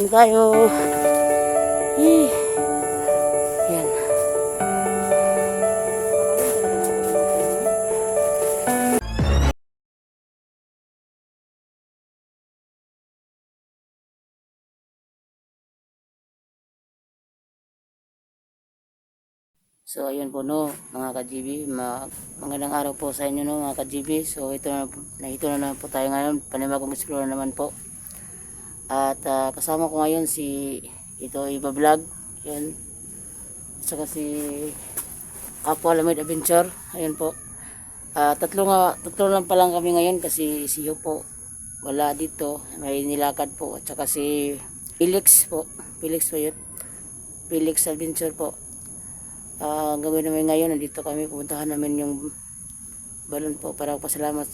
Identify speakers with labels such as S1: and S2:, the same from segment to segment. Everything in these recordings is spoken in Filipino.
S1: Tayo. Yan. So ayun po no, mga ka-GB, magandang araw po sa inyo no mga ka-GB. So ito na naman po tayo ngayon, panibagong explore naman po. At kasama ko ngayon si Iba Vlog, yun. At saka si Apo Alamid Adventure, ayun po. Tatlo lang pa lang kami ngayon kasi si Yo po wala dito, may nilakad po. At saka si Felix po yun, Felix Adventure po. Gawin namin ngayon, nandito kami, pupuntahan namin yung balon po para pasalamat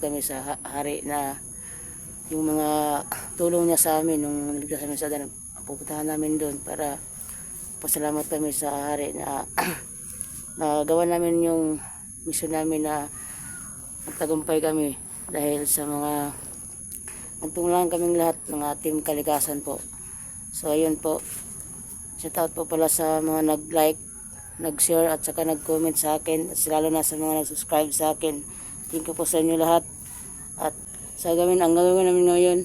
S1: kami sa hari na yung mga tulong niya sa amin nung niligtas kami sa dalan. Pupuntahan namin doon para pasalamat kami sa hari na nagawa namin yung mission namin na magtagumpay kami dahil sa mga nagtulungan kaming lahat ng ating kalikasan po. So ayun po, shout out po pala sa mga nag-like, nag-share at saka nag-comment sa akin, at lalo na sa mga nag-subscribe sa akin. Thank you po sa inyo lahat. At ang gagawin namin ngayon,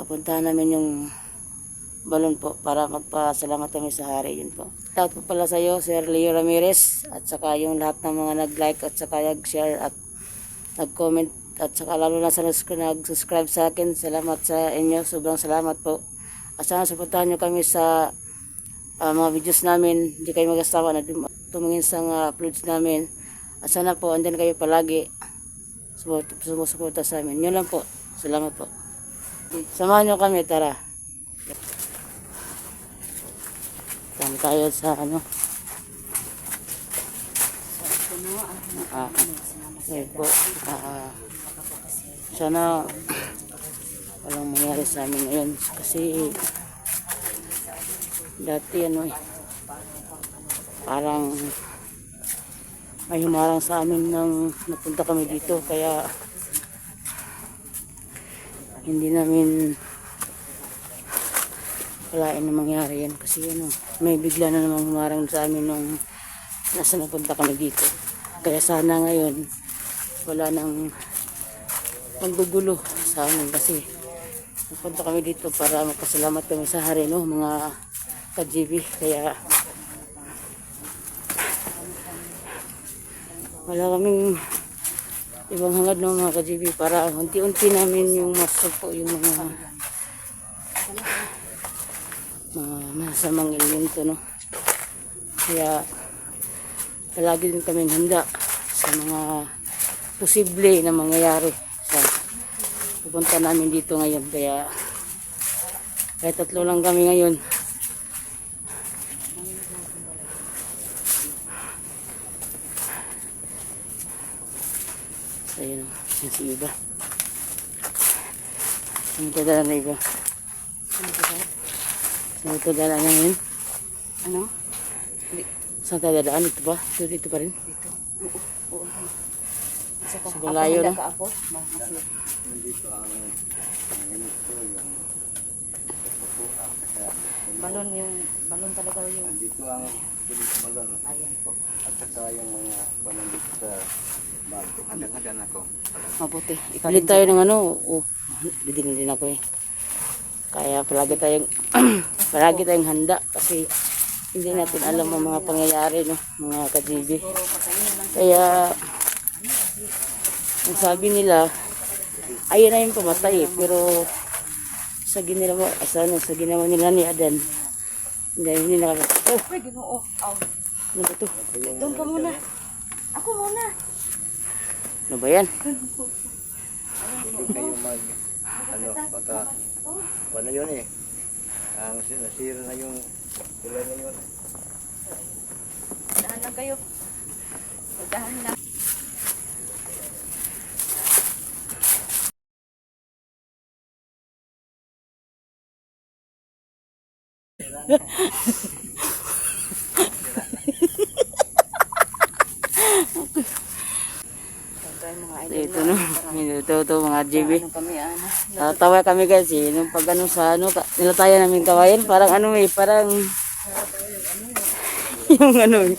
S1: puntahan namin yung balon po para magpasalamat kami sa hari. Yun po. Shout out po pala sa iyo, Sir Leo Ramirez, at saka yung lahat ng mga nag-like at saka nag-share at nag-comment, at saka lalo na sa nag-subscribe sa akin. Salamat sa inyo, sobrang salamat po. At sana suportahan nyo kami sa mga videos namin, hindi kayo mag-asawa na tumingin sa uploads namin. At sana po andyan kayo palagi sumusuporta sa amin. Yun lang po, salamat po. Samahan nyo kami, tara. Tama tayo sa po. Sana walang mangyari sa amin ngayon kasi dati parang may humarang sa amin nang napunta kami dito, kaya hindi namin walain na mangyari yan kasi may bigla na namang humarang sa amin nung nasa napunta kami dito. Kaya sana ngayon wala nang maggugulo sa amin kasi napunta kami dito para magpasalamat kami sa hari, no, mga ka-GB. Kaya wala kaming ibang hangad, no, mga ka-GB, para unti-unti namin yung masupo yung mga masamang elemento, no. Kaya palagi din kami handa sa mga posible na mangyayari sa pupunta namin dito ngayon. Kaya kahit tatlo lang kami ngayon, so yun, yung si Iba. Saan ito dala na Iba? Saan ito dala na ngayon? Ano? Saan ito dala? Ito ba? Dito pa rin? Dito. Oo. Sa balayo, no?
S2: Nandito ang ganito yung
S3: balon, yung balon talaga yung
S2: nandito ang balon.
S3: ayan po.
S2: At saka yung mga balon dito sa bago. Hadang-hadan ako.
S1: Mabuti. Ikalit tayo ng bidin din ako eh. Kaya palagi tayong handa kasi hindi natin alam ang mga pangyayari, no, mga ka-GB. Kaya ang sabi nila, ayun na yung pamatay, pero sa ginawa nila ni Adan, hindi nakakita.
S3: Ay, Ginoo.
S1: Ano ba ito?
S3: Doon ka muna. Ako muna.
S1: Ano ba yan?
S2: Hindi kayo baka paano yun eh. Ang nasira na yung tulay na yun.
S3: Dahan lang kayo. Dahan lang.
S1: Ito ano, ito mga GB.
S3: Ano kami,
S1: Tawa kami guys eh, nung pag ano sa ano, nilatayan namin kawayan, parang ano eh, parang yung ano eh.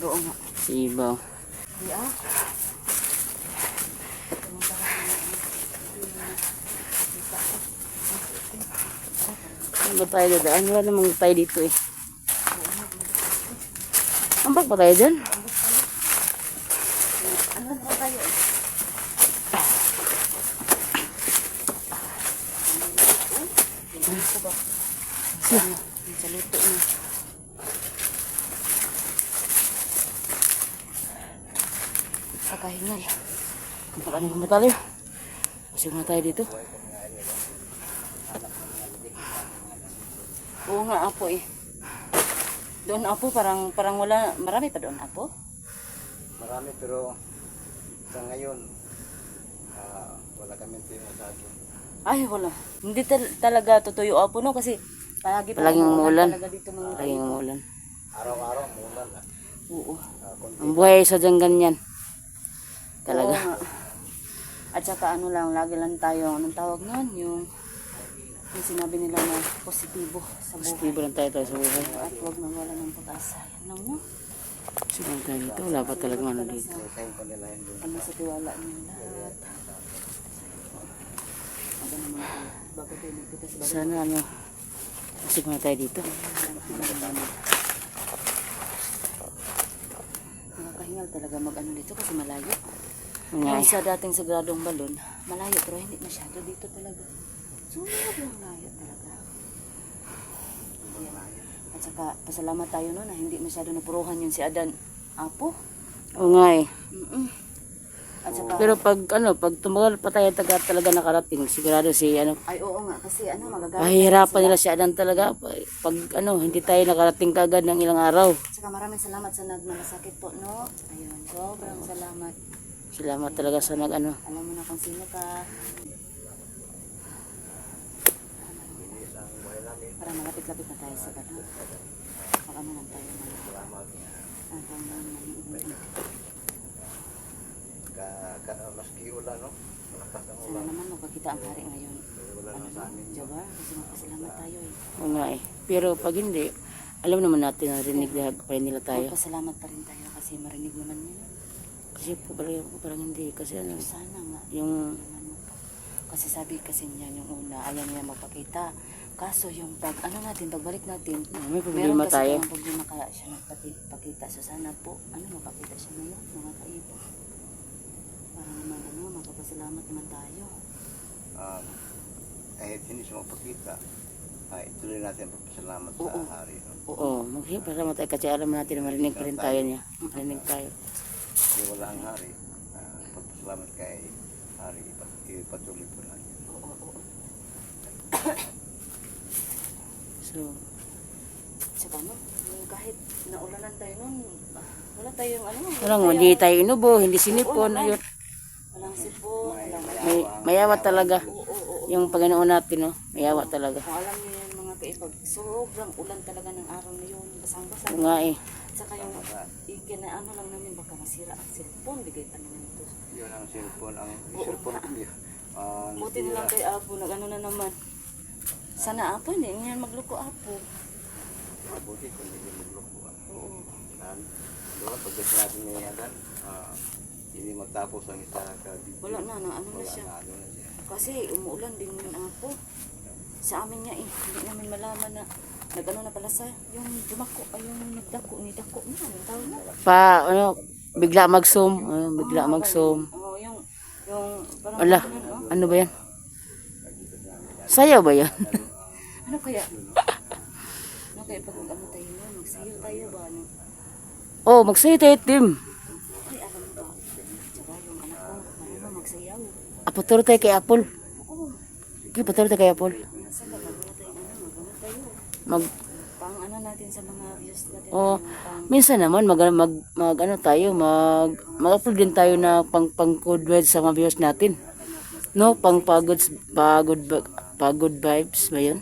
S3: doon nga.
S1: Si Ibaw.
S3: Yeah.
S1: Saan ba tayo dadaan? Wala namang tayo dito eh. Ambak pa tayo dyan?
S3: Ano ba tayo? Sa luto na. Pagkahingal.
S1: Maraming muna tayo. Kasi muna tayo dito.
S3: Oo nga, apo eh. Doon apo, parang wala, marami pa doon apo.
S2: Marami pero sa ngayon, wala kami tinasado.
S3: Ay, wala. Hindi talaga tutuyo apo no kasi
S1: Palaging umuulan.
S3: talaga dito mga
S1: Palaging umulan.
S2: Araw-araw, umulan.
S3: Oo.
S1: Ang buhay sa dyan ganyan. Talaga.
S3: Oo nga. At saka ano lang, lagi lang tayo, anong tawag nun? Yung sinabi nila na positibo sa buhay.
S1: Positibo lang tayo sa buhay.
S3: At huwag mawala ng pag-asa. Yan lang no?
S1: Kasi muna tayo dito. Wala pa talaga ano dito.
S2: Tayo pa nila yun doon.
S3: Ano sa tiwala niyo lahat. Ano naman tayo, bago tayo nagpunta sa bago.
S1: Sana ano. Kasi muna tayo dito.
S3: Nakakahingal talaga mag-ano dito kasi malayo.
S1: Ngay.
S3: Yung sa dating sagradong balon, malayo pero hindi masyado dito talaga. Sobrang layo talaga. At saka pasalamat tayo no na hindi masyado napuruhan yun si Adan Apo.
S1: O nga eh.
S3: At saka,
S1: Pero pag ano, pag tumagal pa tayo talaga nakarating, sigurado si ano,
S3: ay oo nga kasi ano magagalit.
S1: mahihirapan nila si Adan talaga. Pag ano, hindi tayo nakarating kagad ng ilang araw.
S3: At saka maraming salamat sa nagmalasakit po no. Ayun, sobrang salamat.
S1: Salamat talaga sa nag ano.
S3: Alam mo na kung sino ka. Para malapit-lapit na tayo sa ano. Mag-ano lang tayo na.
S2: Maski ulan, no? Malakas ang
S3: Sana
S2: ulan.
S3: naman magpakita ang hari ngayon.
S2: Wala
S3: Ano
S2: na sa amin.
S3: Jawa, kasi magpasalamat tayo eh.
S1: O nga eh. Pero pag hindi, alam naman natin na rinig pa rin nila tayo.
S3: Magpasalamat pa rin tayo kasi marinig naman yun.
S1: Kasi po parang hindi. Kasi ano,
S3: Sana nga.
S1: yung
S3: Ano, kasi sabi kasi niya yung una, ayaw niya magpakita. Kaso yung pag ano natin, pagbalik natin,
S1: may problema
S3: meron kasi
S1: tayo.
S3: tayong problema kaya siya nagpakita. So sana po, ano magpakita siya ngayon, mga kaibo. Para naman ano, magpapasalamat naman tayo.
S2: Kahit hindi siya magpakita, ituloy natin ang pagpasalamat sa
S3: Oo.
S2: hari. No?
S1: Oo, magsipasalamat tayo kasi alam natin na marinig pa rin tayo niya. Marinig tayo.
S2: Kasi wala ang hari, pagpasalamat kay hari, ipatuloy po natin.
S3: Oo, oo.
S1: So,
S3: Saka ano, yung kahit naulanan tayo nun, wala tayong ano.
S1: parang hindi tayo inubo, hindi sinipon.
S3: Oo,
S1: Ayun.
S3: Walang sipon, walang
S1: Mayawa talaga.
S3: Oo, oo, oo.
S1: Yung Panginoon natin, no? Mayawa talaga.
S3: Kung alam niyo yan mga kaibag, sobrang ulan talaga ng araw na yun, basang-basang.
S1: Oo nga eh.
S3: Saka yung ano lang namin, baka masira ang cellphone, bigay pa naman ito.
S2: Yun ang cellphone, ko yun.
S3: Buti na lang kay Apo, nag-ano na naman. Sana Apo, hindi niya magloko Apo.
S2: Mabuti kung hindi maglukuhan.
S3: Oo.
S2: Doon, pagdating natin ni Adan, hindi matapos ang isa ka-video.
S3: Wala na, ano na siya.
S2: Ano na siya.
S3: Kasi umuulan din yung Apo. Sa amin niya eh, hindi namin malaman na nag-ano na pala sa yung dumako, ay yung nagdako, nidako na, anong tawag na?
S1: Ano, bigla mag-zoom. Bigla mag-zoom.
S3: Oo, yung parang
S1: Wala,
S3: ganun, oh.
S1: ano ba yan? Sayaw ba yan?
S3: Ano kaya? Ano kaya pag ano tayo nun? Magsayaw tayo ba? Ano?
S1: Oh, magsayaw tayo, Tim.
S3: Ay, alam mo ba? Tsaka yung anak ko, marunong magsayaw.
S1: Paturo tayo kay Apple.
S3: Oo.
S1: Okay, paturo tayo kay Apple.
S3: Nasa magano tayo, magano tayo.
S1: Mag,
S3: Pang ano natin sa mga views natin.
S1: oh,
S3: pang,
S1: minsan naman mag-upload din tayo na pang code word sa mga videos natin. No, pang pagod vibes ba yun?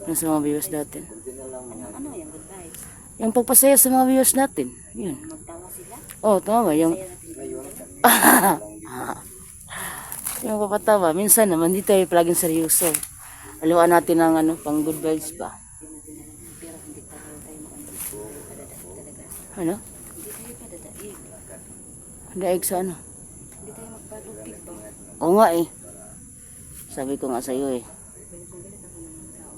S1: Yung sa mga viewers natin.
S3: Ano yung good vibes?
S1: Yung pagpasaya sa mga viewers natin. Yun.
S3: Magtawa sila.
S1: Oh, tama ba? Yung, yung papatawa. Minsan naman, hindi tayo palaging seryoso. Haluan natin ng ano, pang good vibes ba?
S3: Pero hindi tayo madadaig talaga.
S1: Ano?
S3: Hindi tayo madadaig.
S1: Daig sa ano?
S3: Hindi tayo magpadupig ba?
S1: Oo nga eh. Sabi ko nga sa'yo eh.
S3: Galit ako ng mga tao.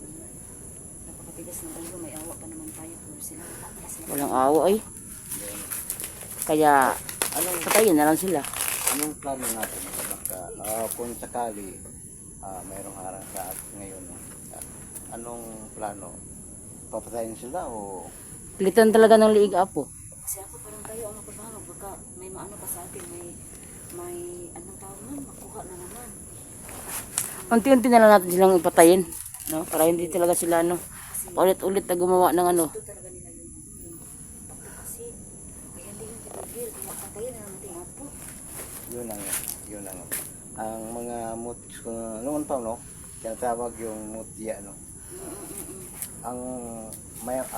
S3: Napakatigas ng ulo, may awa pa naman tayo. Pero sila, wala sila.
S1: Walang awa eh. Kaya, patayin na lang sila.
S2: Anong plano natin? Kung sakali mayroong harang sa at ngayon, anong plano? Papatayin sila o
S1: Pilitan talaga ng liig apo.
S3: Kasi ako parang tayo ang mapabangag. Baka may maano pa sa atin. May anong tawag nun? Makuha na naman.
S1: Unti-unti na lang natin silang ipatayin. No? Para hindi talaga sila ano, ulit-ulit na gumawa ng ano.
S3: Ito talaga nila yung pagto kasi. Kaya hindi yung titigil. Kaya patayin na natin apo.
S2: yun ang mga mutis ko noon pa no, tinatawag yung mutya no. Ang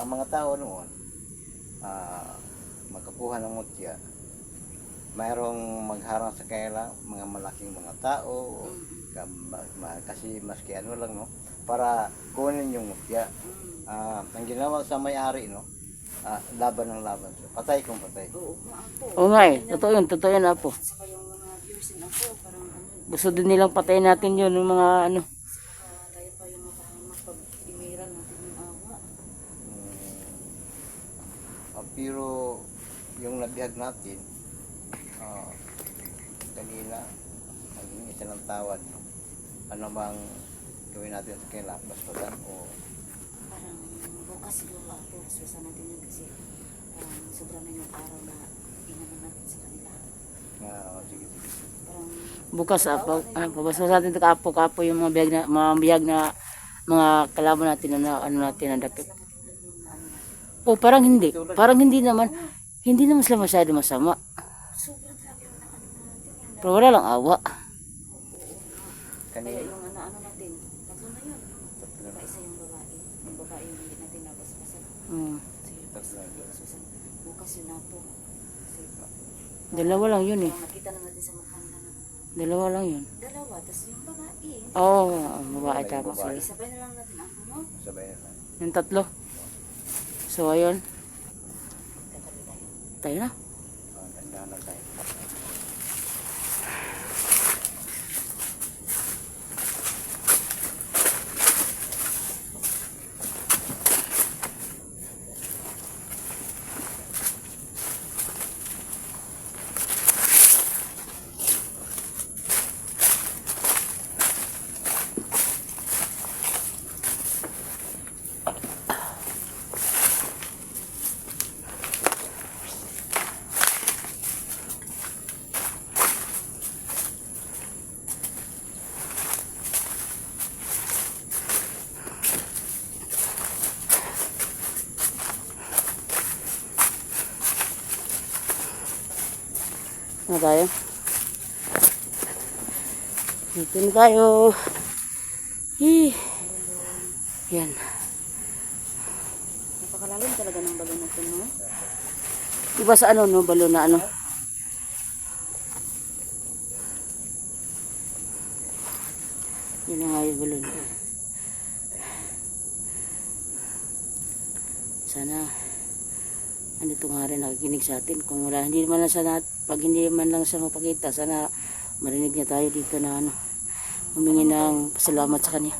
S2: mga tao noon magkakuha ng mutya, mayroong magharang sa kanila mga malaking mga tao kasi maski ano lang no, para kunin yung mutya. Ang ginawa sa may-ari no, laban ng laban, patay kung patay.
S3: Oo, maapo.
S1: Oo nga eh. Totoo yun apo.
S3: Saka yung mga viewers din ako, parang ano,
S1: Gusto din nilang patayin natin yun, yung mga ano.
S3: tayo pa yung mapahamak pag imiran natin yung awa.
S2: Pero yung nabihag natin kanina naging isa ng tawad no? Ano bang gawin natin sa kanila, basbasan o
S3: Parang bukas siguro ako, susa natin yun kasi parang sobra na yung araw na inaman natin sa kanila.
S2: sige.
S3: Parang
S1: Bukas apo, pabasa sa atin kapo yung mga biyag na mga kalaban natin na ano natin na dakip. O parang hindi naman sila masyado masama.
S3: sobra talaga yung naano natin.
S1: Pero wala lang awa.
S3: Kaya
S2: Kanina
S3: yung ano natin, tatlo na yun. Diba isa yung babae. Yung babae yung hindi natin nabasbasan. Sige, susan. Bukas yun na po. Kasi
S1: Dalawa lang yun eh.
S3: parang nakita na natin sa mukha nila na
S1: Dalawa lang yun.
S3: dalawa, tapos yung babae.
S1: Oo, babae tapos
S2: babae.
S1: sila.
S3: Isabay na lang natin ang ano.
S2: sabay na
S1: Yung tatlo. So ayun,
S3: Tatabi tayo.
S1: tayo na.
S2: tandaan lang tayo.
S1: Ano tayo? Dito na tayo. Yan.
S3: Napakalalim talaga ng balon natin, no?
S1: Iba sa ano, no? Balon na ano. Yan na nga yung balon. Sana andito nga rin nakikinig sa atin. Kung wala, hindi man lang sana, pag hindi man lang siya mapakita, sana marinig niya tayo dito na ano, humingi ng pasalamat sa kanya.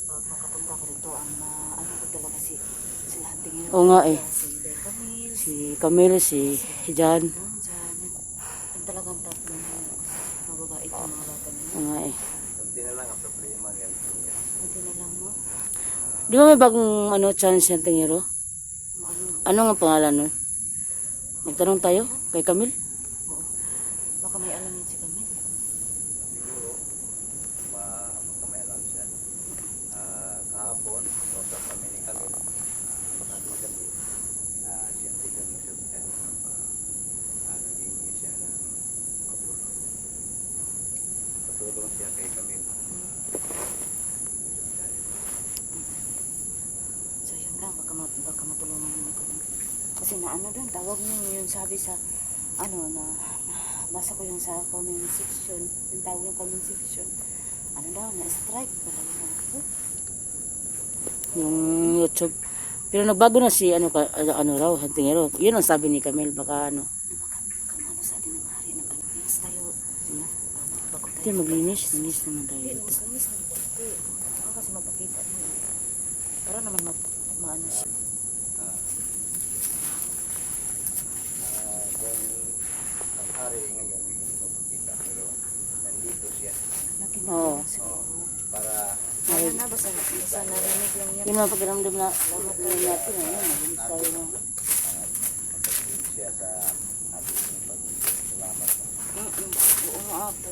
S3: Pag makapunta ko rito, ang ano ko talaga sila tingin.
S1: Oo nga eh.
S3: Si Camille,
S1: Si John.
S3: dyan. Ang talagang tatlo na mababait yung mga bata nila.
S1: Oo nga eh.
S2: Hindi na lang ang problema ganito.
S3: Kunti na lang, no?
S1: Di ba may bagong ano, challenge ng tingero?
S3: Ano,
S1: Ano nga pangalan nun? Magtanong tayo kay Camille?
S3: oo. Baka may alam yun si Camille.
S2: Siguro may alam siya. Kahapon sa kami ni Camille siyang tingnan mo siya naging siya ng katulong
S3: baka matulungan mo ako. Kasi na ano doon, tawag niyo yun, sabi sa, ano, basa ko yung sa comment section, yung tawag yung comment section, ano daw, na-strike pala yun ako.
S1: Yung YouTube. Pero nagbago na si ano raw, Hantingero. Yun ang sabi ni Camille, baka ano.
S3: Kamano sa atin ng hari, nag-alis tayo. Bago
S1: Hindi,
S3: tayo.
S1: maglinis naman tayo
S3: Hindi,
S1: dito.
S3: nangis ng konti. Ako kasi mapakita din. Para naman maano siya.
S2: Kung ang hari ngayon, hindi ko makita, pero nandito siya.
S1: Oo.
S2: Para
S3: Ayun na, basta narinig lang yan.
S1: Yun ang pakiramdam na salamat tayo natin. Ayun, maglinis tayo na.
S2: mapagpapit siya sa ating pagsalamat.
S3: Oo nga po.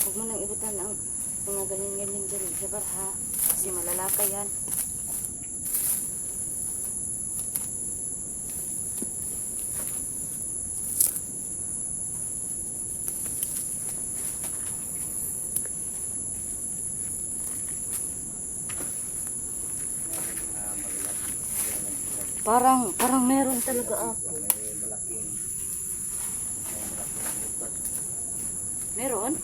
S3: Huwag mo nang ibutan ang mga ganyan-ganyan dyan, Jabar, ha? Kasi malalaka yan. Parang meron talaga ako. Meron?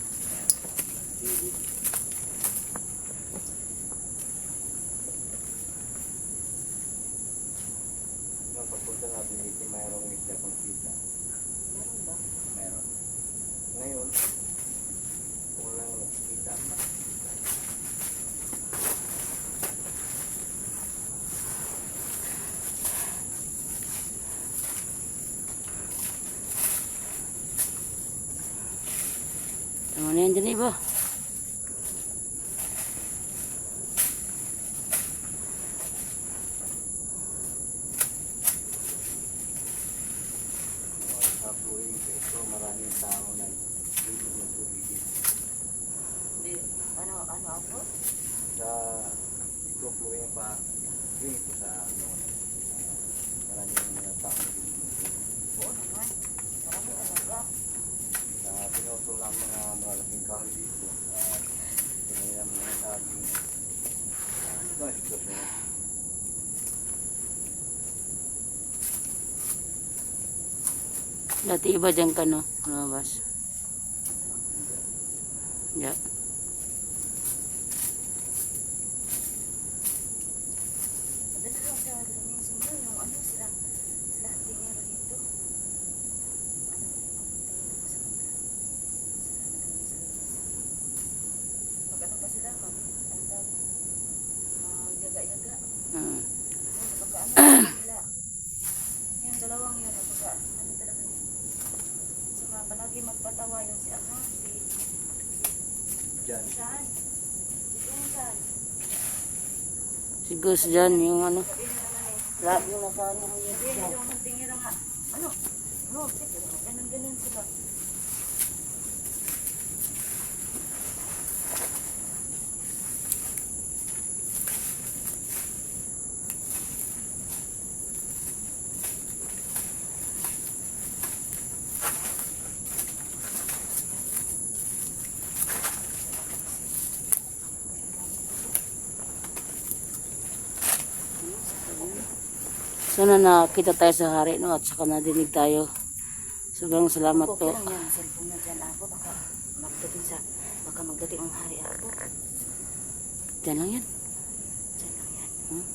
S2: Nung pagpunta natin dito, mayroong isda kong kita.
S3: Meron ba?
S2: Meron. Ngayon, walang nakikita pa.
S1: Tama na yan dyan, iba.
S2: Sa tuwing ito, maraming tao na dito ng tubig.
S3: Ano ako?
S2: Sa ito, tuwing pa, dito sa ano, maraming mga tao na dito.
S3: Oo naman. Marami talaga.
S2: Sa pinutol ng mga malaking kahoy dito, pinayilang mga saging. Ito ang sitwasyon.
S1: Dati iba dyan ka, no? Lumabas. Yeah.
S3: Madali lang sa linis mo yung ano sila tingero dito. Ano, mapuntayin ako sa kanila. Sila naglinis-linis. Mag ano pa sila, ano daw, magyaga-yaga.
S1: Mm.
S3: Ano nila. Yung dalawang yun, ano talaga yun. Saka palagi magpatawa yun si
S2: Diyan.
S3: Saan? Si Jensan.
S1: Si Gus dyan, yung ano.
S3: Sabihin na naman eh.
S1: Lagi yung nasa ano.
S3: Sabihin na yung tingero nga. Ano? No, sige. Ganun sila.
S1: Sana nakita tayo sa hari, no? At saka nadinig tayo. Sobrang salamat
S3: Okay
S1: po.
S3: lang yan. Cellphone na dyan ako. Baka magdating ang hari ako.
S1: Dyan lang yan.
S3: Dyan lang yan.
S1: Hmm?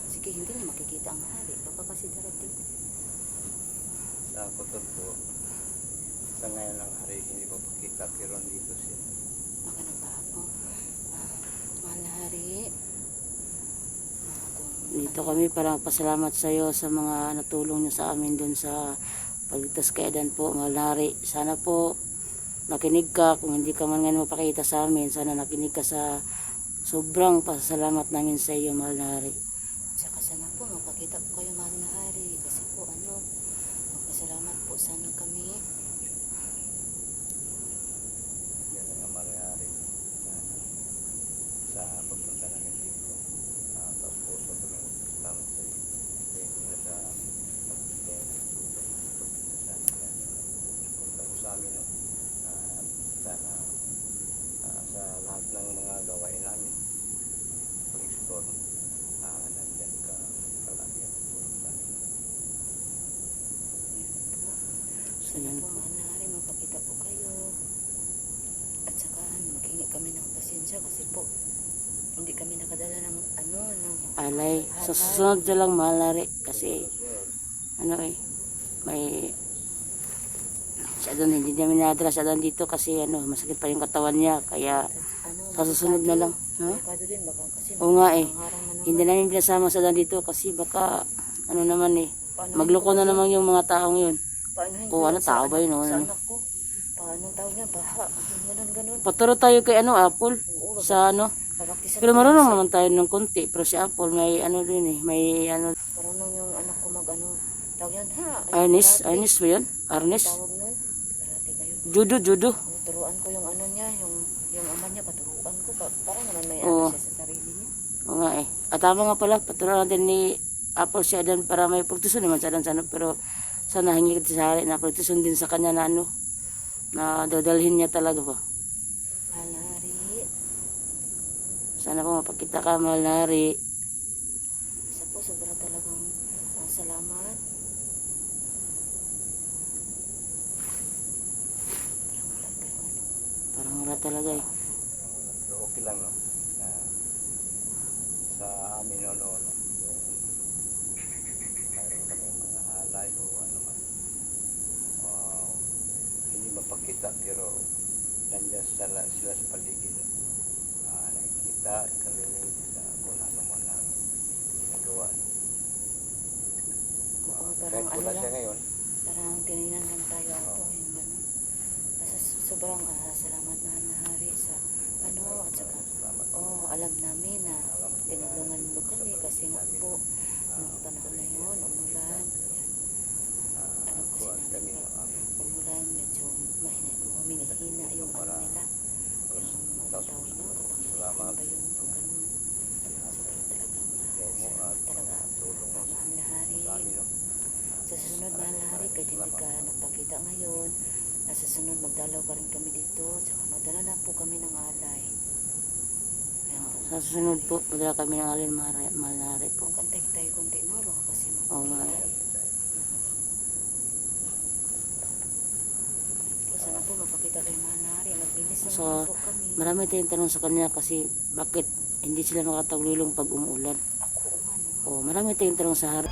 S3: Sige, hindi niya makikita ang hari. Baka kasi darating.
S2: Sa putol po, sa ngayon ang hari hindi ko pakita, pero nandito siya.
S3: Baka nagbago. Mahal na hari.
S1: Dito kami para pasalamat sa iyo sa mga natulong niyo sa amin dun sa pagligtas kay Adan po, mahal na hari. Sana po nakinig ka, kung hindi ka man ngayon mapakita sa amin, sana nakinig ka sa sobrang pasalamat namin sa iyo, mahal na hari.
S3: Tsaka sana po mapakita po kayo, mahal na hari. Kasi po magpasalamat po sana kami.
S2: Yan ang mangyari sa pagpunta namin dito. Tapos po,
S3: Sana
S1: Ayan
S3: po,
S1: po.
S3: mahal na hari, mapakita po kayo. At saka, maghingi kami ng pasensya kasi po, hindi kami nakadala ng ng
S1: Alay. Sa susunod na lang mahal na rin. Kasi, may siya doon, hindi namin nadala siya doon dito kasi masakit pa yung katawan niya. Kaya, sa susunod na lang. Ha?
S3: Delikado din, baka kasi
S1: Oo nga eh.
S3: harang na
S1: Hindi namin pinasama sa doon dito kasi baka, naman eh.
S3: Paano
S1: Magloko na naman yung mga taong yun.
S3: Paano
S1: O ano, tao ba yun?
S3: sa anak ko? Paano tawag niya? Baha. Ganun.
S1: Paturo tayo kay Apple. Sa
S3: Babaktisan
S1: Pero marunong naman tayo ng konti. Pero si Apple may din eh. May
S3: Marunong yung anak ko tawag yan,
S1: Arnis ba yun? Arnis?
S3: tawag nun. Karate ba yun?
S1: Judo.
S3: Turuan ko yung niya, yung ama niya, paturuan ko. Para naman may
S1: Oo.
S3: siya sa sarili niya.
S1: Oo nga eh. At tama nga pala, paturuan natin ni Apple si Adan para may practice naman sa Adan sana. Pero sana hingi kita sa hari na practice din sa kanya na na dadalhin niya talaga ba.
S3: Mahal na hari.
S1: Sana po mapakita ka, mahal na hari.
S3: Isa po, sobra talagang salamat.
S1: Parang wala talaga eh.
S2: So, okay lang, no? Na, sa amin, yung mayroon kami mga alay o ano man. Hindi mapakita, pero nandiyan sila sa paligid. Nakikita, karinig sa kung ano man ang ginagawa. Kahit wala siya ngayon,
S3: Parang tinignan lang tayo po yung gano'n. Basta sobrang salamat mahal na hari sa at saka alam namin na tinulungan mo kami kasi nga po nung panahon na yun, umulan. Yan. Alam kasi namin pag umulan, medyo humihina yung nila. Yung tawag nyo, kapangyarihan ba yun o gano'n. Sobrang talagang salamat talaga mahal na hari. Sa susunod mahal na hari, kahit hindi ka nagpakita ngayon, sa susunod magdalaw pa rin kami dito, tsaka magdala na po kami ng alay. Ayan po.
S1: Sa susunod po, madala kami ng alin, mahal na hari po.
S3: Magkantay tayo konti, no? Baka kasi
S1: Oo nga.
S3: sana po mapakita kayo mahal na hari. Maglinis naman
S1: So,
S3: po kami.
S1: marami tayong tanong sa kanya kasi bakit hindi sila makataglilong pag umuulan.
S3: Ako,
S1: O, marami tayong tanong sa hari.